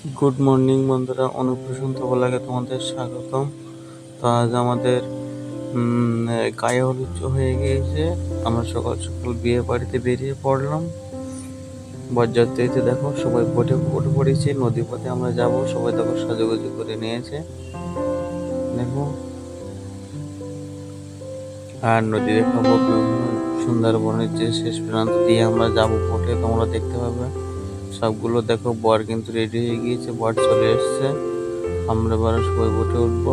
Good morning বন্ধুরা, অনুপ্রশান্ত বলাকে তোমাদের স্বাগতম। তো আজ আমাদের গায়ে হলুদ হয়ে গিয়েছে। আমরা সকাল সকাল বিয়ে বাড়িতে বেরিয়ে পড়লাম। বরযাত্রীতে দেখো সবাই উঠে পড়েছি। নদী পথে আমরা যাব। সবাই দেখো সাজুগুজু করে নিয়েছে দেখো। আর নদী দেখাবো সুন্দরবনের যে শেষ প্রান্ত দিয়ে আমরা যাবো পথে, তোমরা দেখতে পাবে সবগুলো। দেখো বর কিন্তু রেডি হয়ে গিয়েছে, বর চলে এসছে। আমরা এবার সবাই বোটে উঠবো।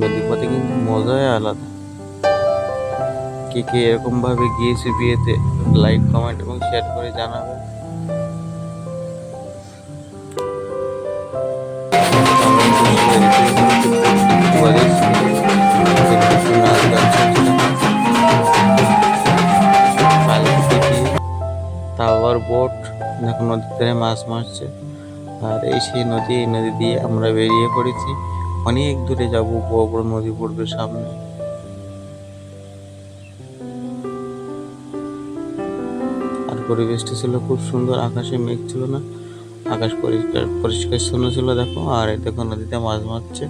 নদী পথে কিন্তু মজাই আলাদা। কে কে এরকম ভাবে গিয়েছে বিয়েতে, লাইক কমেন্ট এবং শেয়ার করে জানাবে। তাওয়ার বোট দেখো নদীতে মাছ মারছে। আর এই সেই নদী, এই নদী দিয়ে আমরা বেরিয়ে পড়েছি। অনেক দূরে যাবো, বড় বড় নদী পড়বে সামনে। আর পরিবেশটা ছিল খুব সুন্দর, আকাশে মেঘ ছিল না, আকাশ পরিষ্কার পরিষ্কার শূন্য ছিল দেখো। আর দেখো নদীতে মাছ মারছে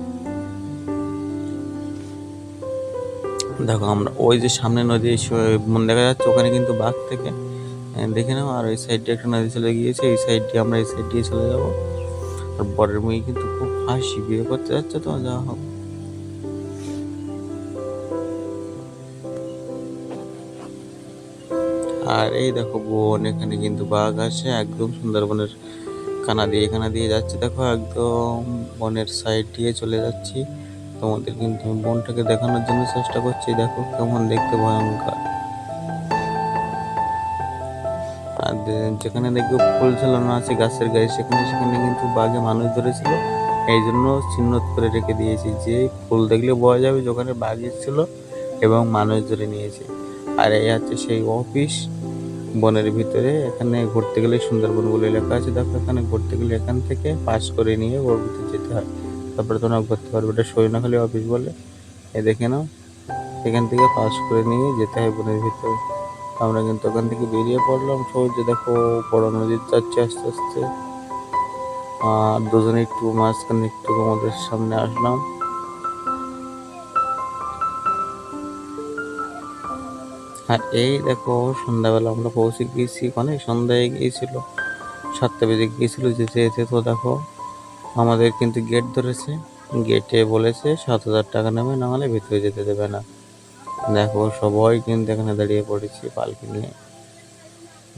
দেখো। আমরা ওই যে সামনে নদী মন দেখা যাচ্ছে, ওখানে কিন্তু বাঘ থেকে দেখে নাও। আর ওই সাইড দিয়ে একটা নদী চলে গিয়েছে, এই সাইড দিয়ে আমরা এই সাইড দিয়ে চলে যাবো। আর বরের মুখে কিন্তু খুব হাসি, বিয়ে করতে যাচ্ছে তো যা হোক। আর এই দেখো বোন, এখানে কিন্তু বাঘ আসে একদম সুন্দরবনের কানা দিয়ে যাচ্ছে দেখো, একদম বনের সাইড দিয়ে চলে যাচ্ছি। তোমাদের কিন্তু বনটাকে দেখানোর জন্য চেষ্টা করছি, দেখো কেমন দেখতে ভয়ঙ্কর। আর যেখানে দেখবে ফুল ঝালানো আছে গাছের গায়ে, সেখানে সেখানে কিন্তু বাঘে মানুষ ধরেছিল। এই জন্য চিহ্নিত করে রেখে দিয়েছি যে ফুল দেখলে বোঝা যাবে যে ওখানে বাঘ এসেছিল এবং মানুষ ধরে নিয়েছে। আর এই হচ্ছে সেই অফিস বনের ভিতরে। এখানে ঘুরতে গেলে সুন্দরবন বলে লেখা আছে দেখো। এখানে ঘুরতে গেলে এখান থেকে পাস করে নিয়ে ওর ভিতরে যেতে হয়, তারপরে তোমরা ঘুরতে পারবে। এটা সরিনাখালী অফিস বলে, এই দেখে নাও। এখান থেকে পাস করে নিয়ে যেতে হয় বনের ভিতরে। আমরা কিন্তু ওখান থেকে বেরিয়ে পড়লাম। সহজে দেখো বড় নদী যাচ্ছে আস্তে আস্তে। আর দুজনে একটু মাঝখানে একটু আমাদের সামনে আসলাম। আর এই দেখো সন্ধ্যাবেলা আমরা পৌঁছে গিয়েছি, অনেক সন্ধ্যা হয়ে গিয়েছিল, 7টা বেজে গিয়েছিল যেতে যেতে। তো দেখো আমাদের কিন্তু গেট ধরেছে, গেটে বলেছে 7,000 টাকা নেবে, না হলে ভিতরে যেতে দেবে না। দেখো সবাই কিন্তু এখানে দাঁড়িয়ে পড়েছি পালকি নিয়ে।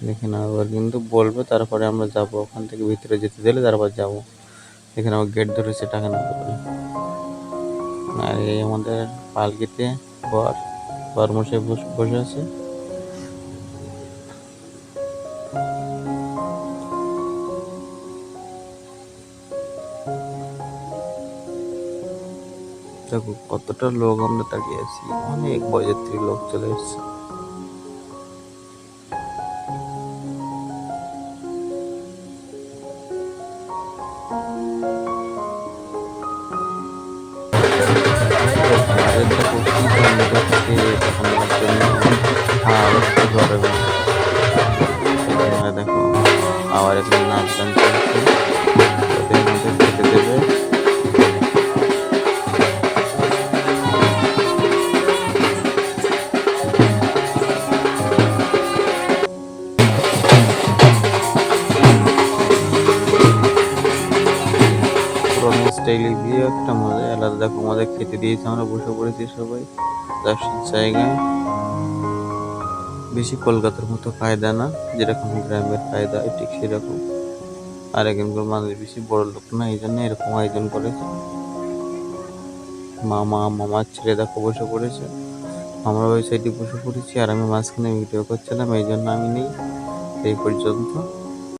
দেখে না, এবার কিন্তু বলবে তারপরে আমরা যাব, ওখান থেকে ভিতরে যেতে দিলে তারপর যাব। এখানে আমার গেট ধরেছে টাকা নেবে বলে। আর এই আমাদের পালকিতে বর বরমশাই বসে আছে। দেখো কতটা লোক আমরা দাঁড়িয়ে আছি, অনেক বরযাত্রী লোক চলে এসছে। আর দেখো কি কাণ্ড করছে দেখানোর জন্য। আর একটু ধরে দেখো আবার এখানে নাচ গান চলছে, ওদের মধ্যে খেতে দেবে। পুরোনো স্টাইলে দিয়ে একটা মজা আলাদা। দেখো আমাদের খেতে দিয়েছে, আমরা বসে পড়েছি সবাই দর্শন জায়গায়। বেশি কলকাতার মতো কায়দা না, যেরকম গ্রামের কায়দা ঠিক সেরকম। আর এখানকার মানুষ বেশি বড় লোক না, এই জন্য এরকম আয়োজন করেছে। মামার ছেলে দেখো বসে পড়েছে, আমরা ওই সাইডে বসে পড়েছি। আর আমি মাঝখানে ভিডিও করছিলাম, এই জন্য আমি নেই। এই পর্যন্ত।